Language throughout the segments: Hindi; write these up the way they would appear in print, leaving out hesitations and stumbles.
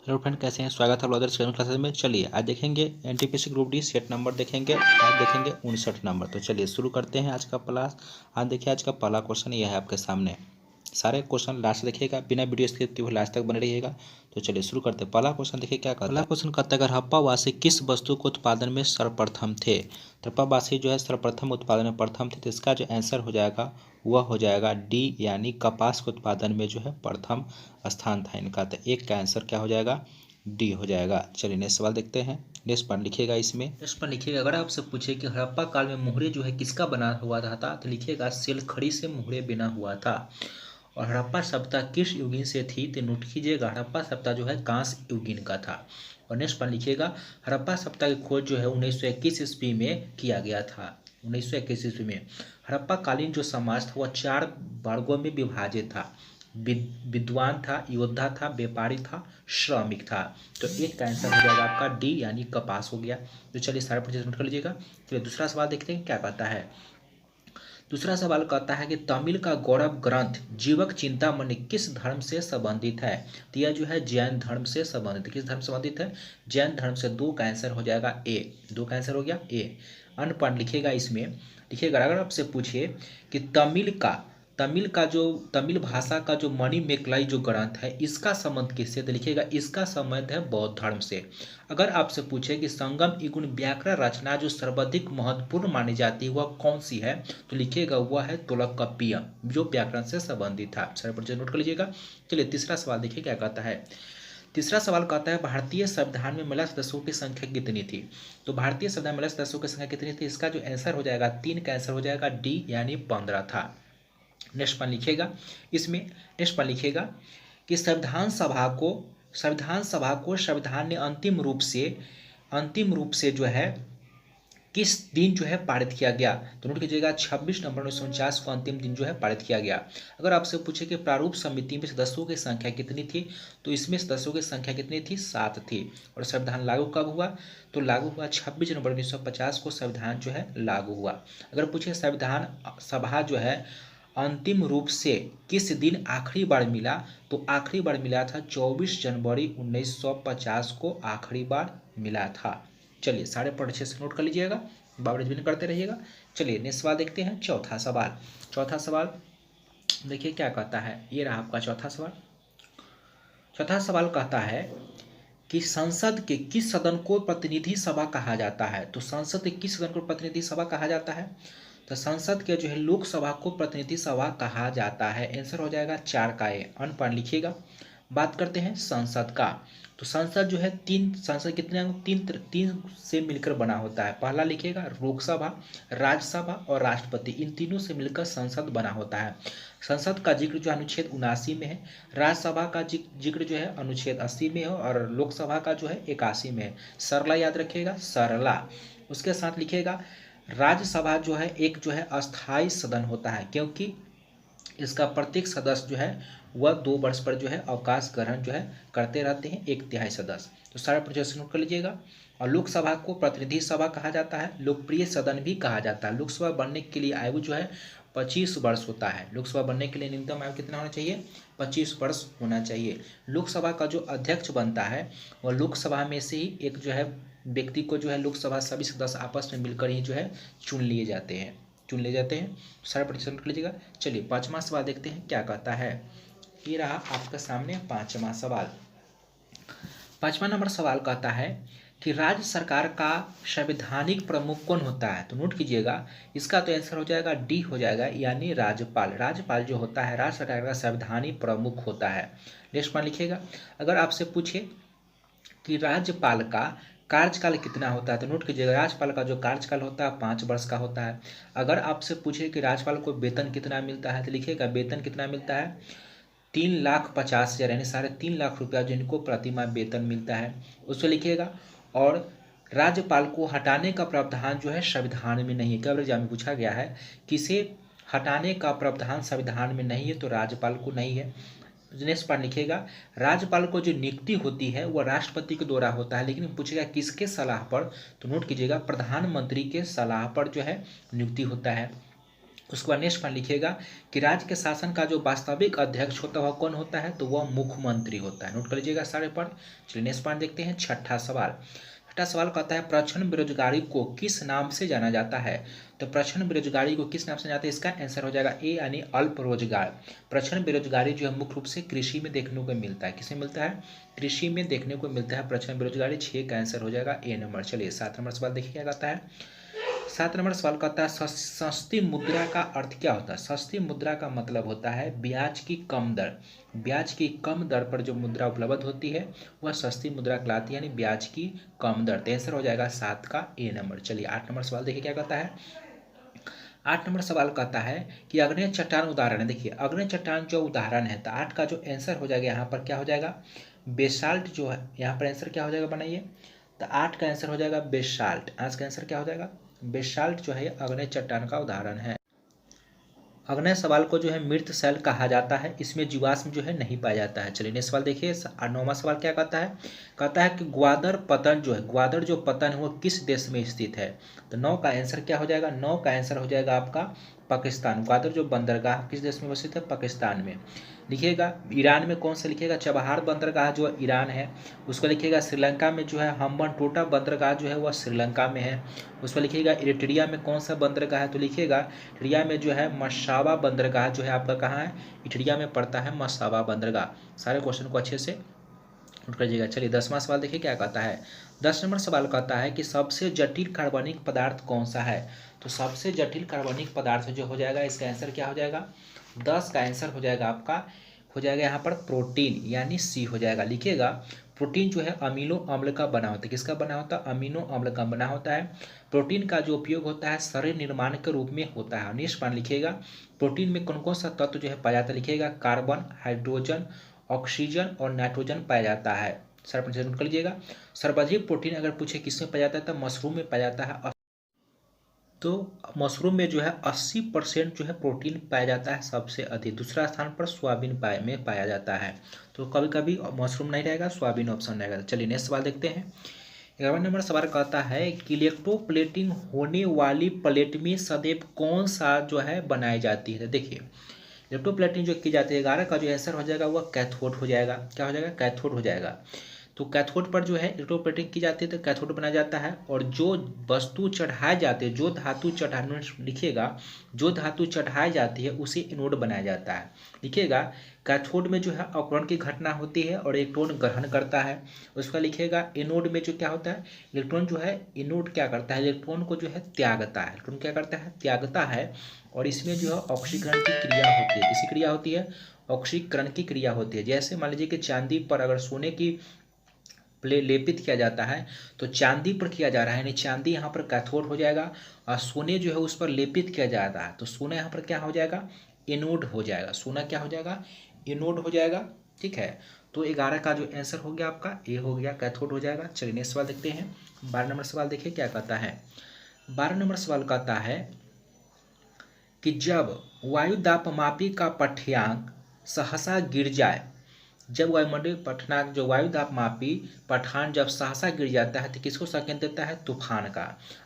हेलो फ्रेंड, कैसे हैं? स्वागत है ब्रदर्स क्लासेस में। चलिए आज देखेंगे NTPC group D set number देखेंगे। आज देखेंगे 59 नंबर। तो चलिए शुरू करते हैं आज का क्लास। आज देखिए आज का पहला क्वेश्चन यह है आपके सामने। सारे क्वेश्चन लास्ट देखिएगा, बिना वीडियो स्किप किए हुए लास्ट तक बने रहिएगा। तो चलिए शुरू करते हैं। पहला क्वेश्चन देखिए क्या कहता है। पहला क्वेश्चन कहता है अगर हड़प्पावासी किस वस्तु के उत्पादन में सर्वप्रथम थे। हड़प्पावासी जो है सर्वप्रथम उत्पादन में प्रथम थे, तो इसका जो आंसर हो जाएगा वह हो जाएगा डी, यानी कपास के उत्पादन में जो है प्रथम स्थान था इनका। तो एक का आंसर क्या हो जाएगा? डी हो जाएगा। चलिए नेक्स्ट सवाल देखते हैं। नेक्स्ट पर लिखिएगा, इसमें नेक्स्ट पर लिखिएगा अगर आपसे पूछे कि हड़प्पा काल में मोहरे जो है किसका बना हुआ था, तो लिखिएगा सिलखड़ी से मोहरे बना हुआ था। और हड़प्पा सभ्यता किस युगीन से थी, तो नोट कीजिएगा हड़प्पा सभ्यता जो है कांस्य युगीन का था। और नेक्स्ट पर लिखिएगा हड़प्पा सभ्यता की खोज जो है 1921 ईस्वी में किया गया था। 1921 ईस्वी में हड़प्पा कालीन जो समाज था वह 4 वर्गों में विभाजित था। विद्वान था, योद्धा था, व्यापारी था, श्रमिक था। तो एक का आंसर हो जाएगा आपका डी, यानी कपास हो गया। तो चलिए सारे प्रोसेस नोट कर लीजिएगा। चलिए दूसरा सवाल देखते हैं क्या कहता है। दूसरा सवाल कहता है कि तमिल का गौरव ग्रंथ जीवक चिंतामणि किस धर्म से संबंधित है। तो यह जो है जैन धर्म से संबंधित। किस धर्म से संबंधित है? जैन धर्म से। 2 का आंसर हो जाएगा ए। 2 का आंसर हो गया ए। अनपढ़ लिखिएगा, इसमें लिखिएगा अगर आपसे पूछे कि तमिल का जो तमिल भाषा का जो मणिमेकलाई जो ग्रंथ है इसका संबंध किससे, तो लिखिएगा इसका संबंध है बौद्ध धर्म से। अगर आपसे पूछे कि संगम युगुण व्याकरण रचना जो सर्वाधिक महत्वपूर्ण मानी जाती है वह कौन सी है, तो लिखिएगा वह है तोलकाप्पियम, जो व्याकरण से संबंधित था। सारे पर नोट कर लीजिएगा। चलिए तीसरा सवाल देखिए क्या कहता है। तीसरा सवाल कहता है भारतीय संविधान में महिला सदस्यों की संख्या कितनी थी। तो भारतीय संविधान में महिला सदस्यों की संख्या कितनी थी, इसका जो आंसर हो जाएगा 3 का आंसर हो जाएगा डी, यानी 15 था। नेक्स्ट पर लिखिएगा, इसमें नेक्स्ट पर लिखिएगा कि संविधान सभा को संविधान ने अंतिम रूप से जो है किस दिन जो है पारित किया गया, तो नोट कीजिएगा 26 नवंबर 1949 को अंतिम दिन जो है पारित किया गया। अगर आपसे पूछे कि प्रारूप समिति में सदस्यों की संख्या कितनी थी, तो इसमें सदस्यों की संख्या कितनी थी? 7 थी। और संविधान लागू कब हुआ, तो लागू हुआ 26 जनवरी 1950 को संविधान जो है लागू हुआ। अगर पूछे संविधान सभा जो है अंतिम रूप से किस दिन आखिरी बार मिला, तो आखिरी बार मिला था 24 जनवरी 1950 को आखिरी बार मिला था। चलिए सारे पॉइंट अच्छे से नोट कर लीजिएगा, बावरेज भी करते रहिएगा। चलिए नेक्स्ट सवाल देखते हैं। चौथा सवाल देखिए क्या कहता है। ये रहा आपका चौथा सवाल। चौथा सवाल कहता है कि संसद के किस सदन को प्रतिनिधि सभा कहा जाता है। तो संसद के किस सदन को प्रतिनिधि सभा कहा जाता है, तो संसद के जो है लोकसभा को प्रतिनिधि सभा कहा जाता है। आंसर हो जाएगा 4 का ए। अनपढ़ लिखिएगा। बात करते हैं संसद का। तो संसद जो है संसद कितने तीन से मिलकर बना होता है। पहला लिखिएगा लोकसभा, राज्यसभा और राष्ट्रपति, इन तीनों से मिलकर संसद बना होता है। संसद का जिक्र जो अनुच्छेद 79 में है, राज्यसभा का जिक्र जो है अनुच्छेद 80 में है, और लोकसभा का जो है 81 में है। सरला याद रखिएगा, सरला। उसके साथ लिखिएगा राज्यसभा जो है एक जो है अस्थाई सदन होता है, क्योंकि इसका प्रत्येक सदस्य जो है वह 2 वर्ष पर जो है अवकाश ग्रहण जो है करते रहते हैं, 1/3 सदस्य। तो सारा प्रोसेस नोट कर लीजिएगा। और लोकसभा को प्रतिनिधि सभा कहा जाता है, लोकप्रिय सदन भी कहा जाता है। लोकसभा बनने के लिए आयु जो है 25 वर्ष होता है। लोकसभा बनने के लिए न्यूनतम आयु कितना होना चाहिए? 25 वर्ष होना चाहिए। लोकसभा का जो अध्यक्ष बनता है वह लोकसभा में से ही एक जो है व्यक्ति को जो है लोकसभा सभी सदस्य आपस में मिलकर ही जो है चुन लिए जाते हैं। सारा प्रतिशत कर लीजिएगा। चलिए 5वां सवाल देखते हैं क्या कहता है। ये रहा आपके सामने 5वां सवाल। 5वां नंबर सवाल कहता है कि राज्य सरकार का संवैधानिक प्रमुख कौन होता है, तो नोट कीजिएगा इसका तो आंसर हो जाएगा डी हो जाएगा, यानी राज्यपाल। राज्यपाल जो होता है राज्य सरकार का संवैधानिक प्रमुख होता है। नेक्स्ट वन लिखिएगा अगर आपसे पूछे कि राज्यपाल का कार्यकाल कितना होता है, तो नोट कीजिएगा राज्यपाल का जो कार्यकाल होता है 5 वर्ष का होता है। अगर आपसे पूछे कि राज्यपाल को वेतन कितना मिलता है, तो लिखिएगा वेतन कितना मिलता है 3,50,000, यानी 3.5 लाख रुपया जिनको प्रतिमाह वेतन मिलता है, उसको लिखिएगा। और राज्यपाल को हटाने का प्रावधान जो है संविधान में नहीं है। कई बार एग्जाम में पूछा गया है किसे हटाने का प्रावधान संविधान में नहीं है, तो राज्यपाल को नहीं है। नेक्स्ट पार्ट लिखिएगा राज्यपाल को जो नियुक्ति होती है वह राष्ट्रपति के द्वारा होता है, लेकिन पूछेगा किसके सलाह पर, तो नोट कीजिएगा प्रधानमंत्री के सलाह पर जो है नियुक्ति होता है। उसके बाद नेक्स्ट पॉइंट लिखिएगा कि राज्य के शासन का जो वास्तविक अध्यक्ष होता है वह कौन होता है, तो वह मुख्यमंत्री होता है। नोट कर लीजिएगा सारे पॉइंट। चलिए नेक्स्ट पॉइंट देखते हैं। छठा सवाल कहता है प्रच्छन्न बेरोजगारी को किस नाम से जाना जाता है। तो प्रच्छन्न बेरोजगारी को किस नाम से जाना जाता है, इसका आंसर हो जाएगा ए यानी अल्प रोजगार। प्रच्छन्न बेरोजगारी जो है मुख्य रूप से कृषि में देखने को मिलता है। किसमें मिलता है, कृषि में देखने को मिलता है प्रच्छन्न बेरोजगारी। 6 का आंसर हो जाएगा ए नंबर। चलिए 7 नंबर सवाल देखिए क्या कहता है। 7 नंबर सवाल कहता है सस्ती मुद्रा का अर्थ क्या होता है। सस्ती मुद्रा का मतलब होता है ब्याज की कम दर। ब्याज की कम दर पर जो मुद्रा उपलब्ध होती है वह सस्ती मुद्रा कहलाती है, यानी ब्याज की कम दर। तो आंसर हो जाएगा 7 का ए नंबर। चलिए 8 नंबर सवाल देखिए क्या कहता है। 8 नंबर सवाल कहता है कि अग्नेय चट्टान उदाहरण है। देखिए अग्नेय चट्टान जो उदाहरण है, तो 8 का जो आंसर हो जाएगा यहाँ पर क्या हो जाएगा, बेसाल्ट जो है। यहाँ पर आंसर क्या हो जाएगा बनाइए, तो 8 का आंसर हो जाएगा बेसाल्ट। आज का आंसर क्या हो जाएगा, बेसाल्ट जो है अग्नेय चट्टान का उदाहरण है। अग्नेय सवाल को जो है मृत शैल कहा जाता है, इसमें जीवाश्म जो है नहीं पाया जाता है। चलिए नेक्स्ट सवाल देखिए। 9वां सवाल क्या कहता है कि ग्वादर पतन जो है, ग्वादर जो पतन है वो किस देश में स्थित है। तो 9 का आंसर क्या हो जाएगा, 9 का आंसर हो जाएगा आपका पाकिस्तान। ग्वादर जो बंदरगाह किस देश में स्थित है, पाकिस्तान में। लिखिएगा ईरान में कौन सा, लिखिएगा चबहार बंदरगाह जो ईरान है उसको लिखिएगा। श्रीलंका में जो है हम्बनटोटा बंदरगाह जो है वह श्रीलंका में है। उसको लिखिएगा इरिट्रिया में कौन सा बंदरगाह है, तो लिखिएगा इरिट्रिया में जो है मसावा बंदरगाह जो है आपका कहाँ है, इरिट्रिया में पड़ता है मसावा बंदरगाह। सारे क्वेश्चन को अच्छे से नोट करिएगा। चलिए 10वां सवाल देखिए क्या कहता है। 10 नंबर सवाल कहता है कि सबसे जटिल कार्बनिक पदार्थ कौन सा है। तो सबसे जटिल कार्बनिक पदार्थ जो हो जाएगा, इसका आंसर क्या हो जाएगा, 10 का आंसर हो जाएगा आपका, हो जाएगा यहाँ पर प्रोटीन, यानी सी हो जाएगा। लिखिएगा प्रोटीन जो है अमीनो अम्ल का बना होता है। किसका बना होता है, अमीनो अम्ल का बना होता है। प्रोटीन का जो उपयोग होता है शरीर निर्माण के रूप में होता है। नेक्स्ट पॉइंट लिखिएगा प्रोटीन में कौन कौन सा तत्व जो है पाया जाता है। लिखिएगा कार्बन, हाइड्रोजन, ऑक्सीजन और नाइट्रोजन पाया जाता है। सर नोट कर लीजिएगा। सर्वाधिक प्रोटीन अगर पूछे किसमें पाया जाता है, तो मशरूम में पाया जाता है। तो मशरूम में जो है 80% जो है प्रोटीन पाया जाता है सबसे अधिक। दूसरा स्थान पर सोयाबीन में पाया जाता है। तो कभी कभी मशरूम नहीं रहेगा, सोयाबीन ऑप्शन रहेगा। चलिए नेक्स्ट सवाल देखते हैं। 11वां नंबर सवाल कहता है कि इलेक्ट्रोप्लेटिंग होने वाली प्लेट में सदैव कौन सा जो है बनाई जाती है। देखिए इलेक्ट्रोप्लेटिंग जो की जाती है, 11 का जो आंसर हो जाएगा वह कैथोड हो जाएगा। क्या हो जाएगा, कैथोड हो जाएगा। तो कैथोड पर जो है इलेक्ट्रोप्लेटिंग की जाती है तो कैथोड बनाया जाता है। और जो वस्तु चढ़ाए जाते हैं, जो धातु चढ़ाने, लिखिएगा जो धातु चढ़ाई जाती है उसे एनोड बनाया जाता है। लिखिएगा कैथोड में जो है अवकरण की घटना होती है और इलेक्ट्रॉन ग्रहण करता है। उसका लिखिएगा एनोड में जो क्या होता है, इलेक्ट्रॉन जो है एनोड क्या करता है, इलेक्ट्रॉन को जो है त्यागता है। इलेक्ट्रॉन क्या करता है, त्यागता है। और इसमें जो है ऑक्सीकरण की क्रिया होती है। किसी क्रिया होती है, ऑक्सीकरण की क्रिया होती है। जैसे मान लीजिए कि चांदी पर अगर सोने की लेपित किया जाता है, तो चांदी पर किया जा रहा है, यानी चांदी यहाँ पर कैथोड हो जाएगा और सोने जो है उस पर लेपित किया जाता है, तो सोना यहाँ पर क्या हो जाएगा, एनोड हो जाएगा। सोना क्या हो जाएगा, एनोड हो जाएगा। ठीक है, तो 11 का जो आंसर हो गया आपका ए हो गया, कैथोड हो जाएगा। चलिए नेक्स्ट सवाल देखते हैं। 12 नंबर सवाल देखिए क्या कहता है। 12 नंबर सवाल कहता है कि जब वायुदापमापी का पठ्यांक सहसा गिर जाए, जब वायुमंडलीय पठनांक जो वायुदापमापी पठान जब सहसा गिर जाता है तो किसको संकेत देता है, तूफान का।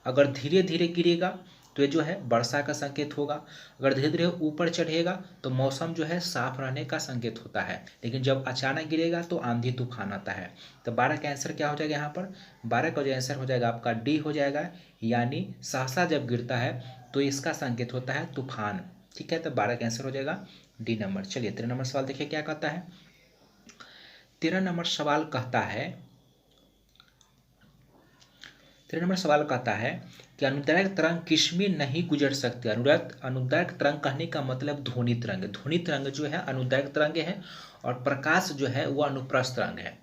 अगर धीरे धीरे गिरेगा तो ये जो है वर्षा का संकेत होगा। अगर धीरे धीरे ऊपर चढ़ेगा तो मौसम जो है साफ रहने का संकेत होता है। लेकिन जब अचानक गिरेगा तो आंधी तूफान आता है। तो 12 का आंसर क्या हो जाएगा, यहाँ पर 12 का जो आंसर हो जाएगा आपका डी हो जाएगा, यानी सहसा जब गिरता है तो इसका संकेत होता है तूफान। ठीक है, तो 12 का आंसर हो जाएगा डी नंबर। चलिए 13 नंबर सवाल देखिए क्या कहता है। 13 नंबर सवाल कहता है, 13 नंबर सवाल कहता है कि अनुदैर्घ्य तरंग किसमें नहीं गुजर सकते। अनुदैर्घ्य तरंग कहने का मतलब ध्वनि तरंग। ध्वनि तरंग जो है अनुदैर्घ्य तरंग है और प्रकाश जो है वो अनुप्रस्थ तरंग है।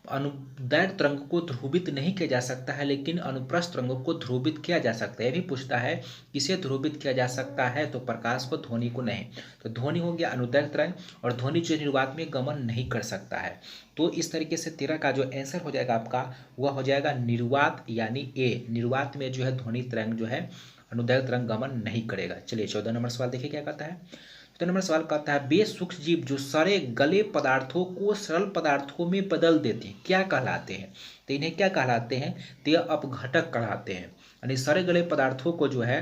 अनुदैर्घ्य तरंग को ध्रुवित नहीं किया जा सकता है, लेकिन अनुप्रस्थ तरंगों को ध्रुवित किया जा सकता है। यह भी पूछता है किसे ध्रुवित किया जा सकता है, तो प्रकाश को, ध्वनि को नहीं। तो ध्वनि हो गया अनुदैर्घ्य तरंग, और ध्वनि जो निर्वात में गमन नहीं कर सकता है। तो इस तरीके से 13 का जो आंसर हो जाएगा आपका वह हो जाएगा निर्वात, यानी ए। निर्वात में जो है ध्वनि तरंग जो है अनुदैर्घ्य तरंग गमन नहीं करेगा। चलिए 14 नंबर सवाल देखिए क्या कहता है। 14 नंबर सवाल कहता है वे सूक्ष्म जीव जो सड़े गले पदार्थों को सरल पदार्थों में बदल देते हैं क्या कहलाते हैं। तो इन्हें क्या कहलाते हैं, तो यह अपघटक कहलाते हैं। यानी सड़े गले पदार्थों को जो है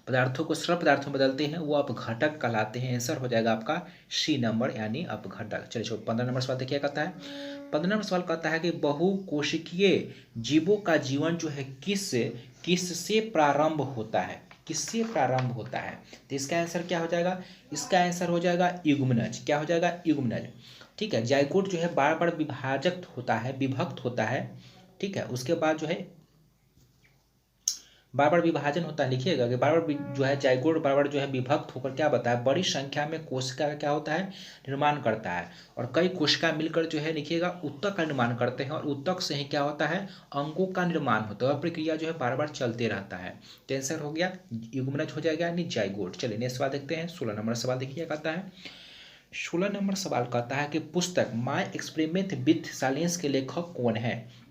पदार्थों को सरल पदार्थों में बदलते हैं वो अपघटक कहलाते हैं। आंसर हो जाएगा आपका सी नंबर यानी अपघटक। चलिए 15 नंबर सवाल देखिए, कहता है 15 नंबर सवाल कहता है कि बहुकोशिकीय जीवों का जीवन जो है किससे प्रारंभ होता है, किससे प्रारंभ होता है। तो इसका आंसर क्या हो जाएगा, इसका आंसर हो जाएगा युग्मनज। क्या हो जाएगा, युग्मनज। ठीक है, जाइगोट जो है बार बार विभाजक होता है, विभक्त होता है। ठीक है, उसके बाद जो है बार बार विभाजन होता है, लिखिएगा कि बार बार जो है जाइगोट बार बार जो है विभक्त होकर क्या बताया, बड़ी संख्या में कोशिका का क्या होता है, निर्माण करता है। और कई कोशिका मिलकर जो है लिखिएगा उत्तक का निर्माण करते हैं और उत्तक से ही क्या होता है, अंगों का निर्माण होता है और प्रक्रिया जो है बार बार चलते रहता है। तो आंसर हो गया युग्मनज हो जाएगा यानी जाइगोट। चलिए नेक्स्ट सवाल देखते हैं। 16 नंबर सवाल देखिए, कहता है 16 नंबर सवाल कहता है कि पुस्तक माय एक्सपेरिमेंट विथ साइलेंस के लेखक कौन है।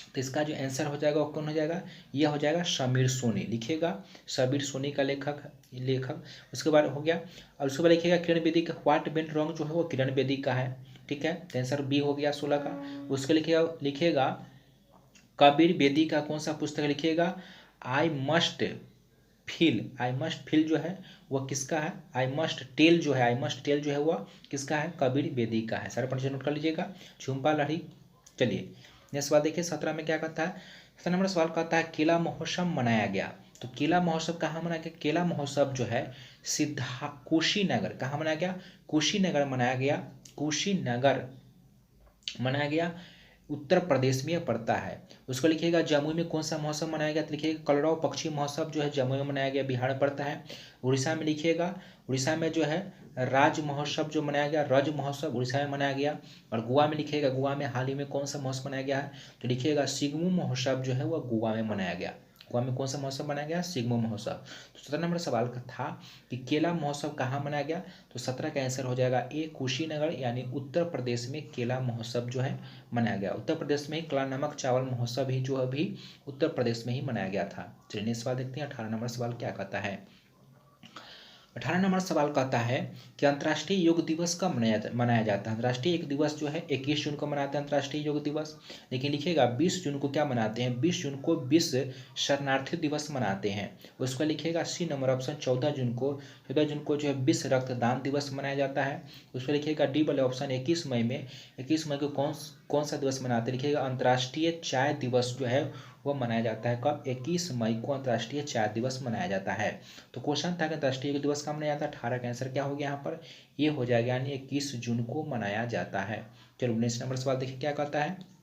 तो इसका जो आंसर हो जाएगा वो कौन हो जाएगा, यह हो जाएगा समीर सोनी। लिखिएगा समीर सोनी का लेखक। उसके बाद हो गया, और उसके बाद लिखिएगा किरण बेदी का व्हाट वेंट रॉन्ग जो है वो किरण बेदी का है। ठीक है, तो आंसर बी हो गया 16 का। उसके लिखिएगा कबीर बेदी का कौन सा पुस्तक लिखिएगा, आई मस्ट फील जो है वह किसका है, आई मस्ट टेल जो है वह किसका है, कबीर बेदी का है। सारे पॉइंट नोट कर लीजिएगा। झुम्पा लहरी। चलिए नेक्स्ट सवाल देखिए 17 में क्या कहता है। 17 नंबर सवाल कहता है केला महोत्सव मनाया गया। तो केला महोत्सव कहाँ मनाया गया, केला महोत्सव जो है कुशीनगर, कहाँ मनाया गया, कुशीनगर मनाया गया उत्तर प्रदेश में पड़ता है। उसको लिखिएगा जमुई में कौन सा महोत्सव मनाया गया, तो लिखिएगा कलरव पक्षी महोत्सव जो है जमुई में मनाया गया, बिहार में पड़ता है। उड़ीसा में लिखिएगा, उड़ीसा में जो है राज महोत्सव जो मनाया गया, रज महोत्सव उड़ीसा में मनाया गया। और गोवा में लिखिएगा, गोवा में हाल ही में कौन सा महोत्सव मनाया गया है, तो लिखिएगा सिग्मू महोत्सव जो है वह गोवा में मनाया गया। गोवा में कौन सा महोत्सव मनाया गया, सिग्मू महोत्सव। तो 17 नंबर सवाल का था कि केला महोत्सव कहाँ मनाया गया, तो 17 का आंसर हो जाएगा ए कुशीनगर यानी उत्तर प्रदेश में केला महोत्सव जो है मनाया गया। उत्तर प्रदेश में ही कला नमक चावल महोत्सव ही जो अभी उत्तर प्रदेश में ही मनाया गया था। चलिए नेक्स्ट सवाल देखते हैं। 18 नंबर सवाल क्या कहता है। 18 नंबर सवाल कहता है कि अंतर्राष्ट्रीय योग दिवस कब मनाया जाता है। अंतर्राष्ट्रीय योग दिवस जो है 21 जून को मनाते हैं अंतर्राष्ट्रीय योग दिवस। लेकिन लिखिएगा 20 जून को क्या मनाते हैं, 20 जून को विश्व शरणार्थी दिवस मनाते हैं। उसको लिखिएगा सी नंबर ऑप्शन 14 जून को जो है विश्व रक्तदान दिवस मनाया जाता है। उसको लिखिएगा डी वाले ऑप्शन 21 मई को कौन सा दिवस मनाते हैं, लिखिएगा अंतर्राष्ट्रीय चाय दिवस जो है वो मनाया जाता है। कब, 21 मई को अंतर्राष्ट्रीय चाय दिवस मनाया जाता है। तो क्वेश्चन था कि अंतर्राष्ट्रीय दिवस कब मनाया जाता है, 18 का आंसर क्या हो गया यहाँ पर, ये हो जाएगा यानी 21 जून को मनाया जाता है। चलो नेक्स्ट नंबर सवाल देखिए क्या कहता है।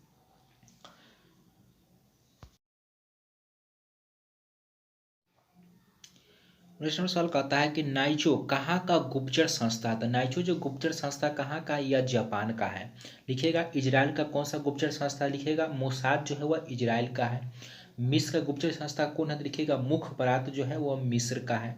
नेक्स्ट नंबर सवाल कहता है कि नाइजो कहाँ का गुप्तचर संस्था था। नाइजो जो गुप्तचर संस्था कहाँ का, या जापान का है। लिखिएगा इजराइल का कौन सा गुप्तचर संस्था, लिखिएगा मोसाद जो है वह इजराइल का है। मिस्र का गुप्तचर संस्था कौन है, तो लिखिएगा मुखपरात जो है वह मिस्र का है।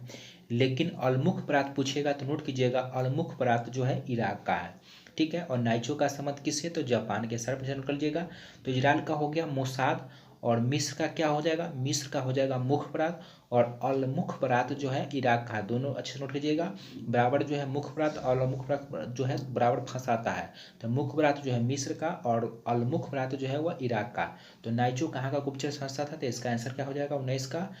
लेकिन अलमुखपरात पूछेगा तो नोट कीजिएगा अलमुखपरात जो है इराक का है। ठीक है, और नाइजो का संबंध किससे, तो जापान के। सर नोट कर लीजिएगा। तो इजराइल का हो गया मोसाद और मिस्र का क्या हो जाएगा, मिस्र का हो जाएगा मुखपरात और अलमुखपरात जो है इराक का है। दोनों अच्छे नोट कीजिएगा, बराबर जो है मुखपरात और अलमुखपरात जो है बराबर फंसाता है। तो मुखपरात जो है मिस्र का और अलमुखपरात जो है वह इराक का। तो नाइजो कहाँ का गुप्तचर संस्था था, तो इसका आंसर क्या हो जाएगा 19 का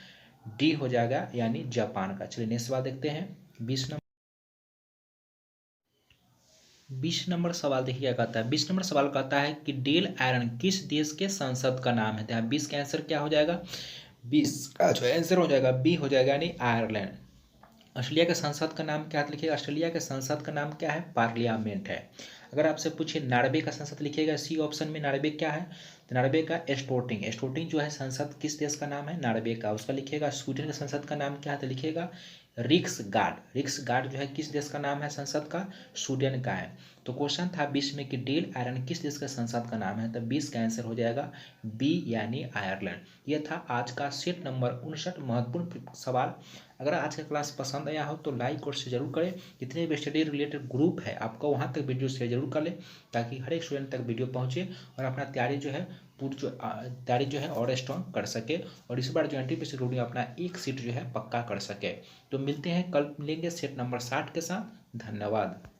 डी हो जाएगा यानी जापान का। चलिए नेक्स्ट सवाल देखते हैं। 20 नंबर सवाल देखिए क्या कहता है। 20 नंबर सवाल कहता है कि डेल आयरन किस देश के संसद का नाम है। 20 का आंसर क्या हो जाएगा, 20 का जो आंसर हो जाएगा बी हो जाएगा यानी आयरलैंड। ऑस्ट्रेलिया के संसद का नाम क्या है, लिखिएगा ऑस्ट्रेलिया के संसद का नाम क्या है, पार्लियामेंट है। अगर आपसे पूछे नॉर्वे का संसद, लिखिएगा सी ऑप्शन में नॉर्वे क्या है, तो नॉर्वे का स्टोर्टिंग जो है संसद किस देश का नाम है, नॉर्वे का। उसका लिखिएगा स्वीडन के संसद का नाम क्या है, तो लिखिएगा रिक्सगार्ड जो है किस देश का नाम है, संसद का स्वीडन का है। तो क्वेश्चन था 20 में कि डेल आयरन किस देश का संसद का नाम है, तो 20 का आंसर हो जाएगा बी यानी आयरलैंड। यह था आज का सेट नंबर 59 महत्वपूर्ण सवाल। अगर आज का क्लास पसंद आया हो तो लाइक और शेयर जरूर करें। जितने भी स्टडी रिलेटेड ग्रुप है आपको वहाँ तक वीडियो शेयर जरूर कर लें ताकि हर एक स्टूडेंट तक वीडियो पहुँचे और अपना तैयारी जो है और स्ट्रॉन्ग कर सके और इस बार जो एनटीपीसी ग्रुप में अपना एक सीट जो है पक्का कर सके। तो मिलते हैं कल, मिलेंगे सेट नंबर 60 के साथ। धन्यवाद।